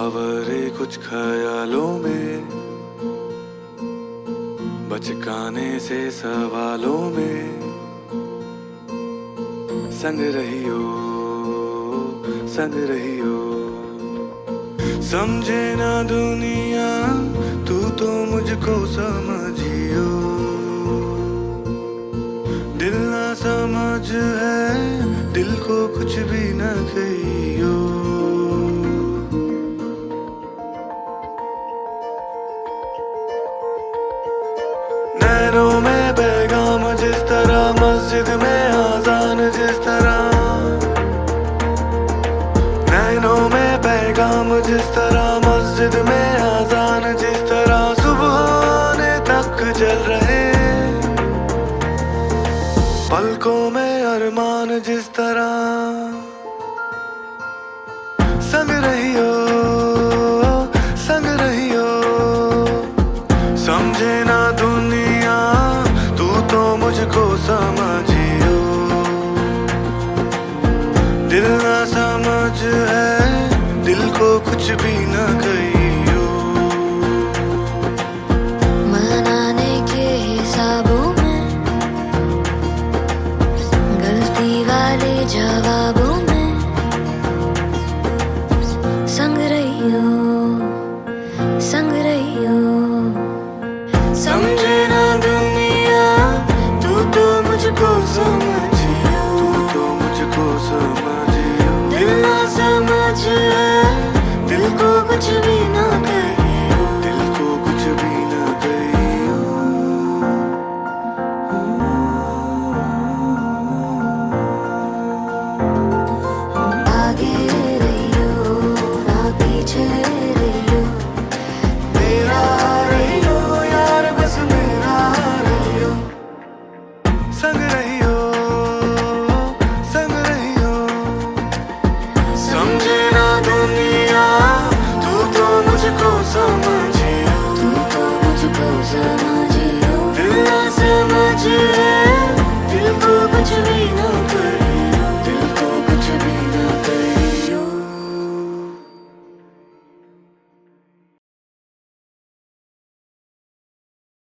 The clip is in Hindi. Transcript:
आवारे कुछ ख्यालों में, बचकाने से सवालों में, संग रहियो संग रहियो। समझे ना दुनिया तू तो मुझको समझियो, दिल ना समझ है दिल को कुछ भी न कहियो। नैनों में पैगाम जिस तरह, मस्जिद में आजान जिस तरह, नैनों में पैगाम जिस तरह, मस्जिद में आजान जिस तरह, सुबह आने तक जल रहे, पलकों में अरमान जिस तरह, संग रहियो संग रहियो। समझे ना दुनिया तू तो मुझको समझियो, दिल ना समझ है दिल को कुछ भी न कहियो। मनाने के हिसाबों में, गलती वाले जवाबों में, संग रहियो संग रहियो। समझे ना दुनिया तू तो मुझको समझियो, तू तो मुझको समझियो, दिल ना समझ है दिल को कुछ भी ना कहियो, दिल को कुछ भी न कहियो। आगे रहियो ना पीछे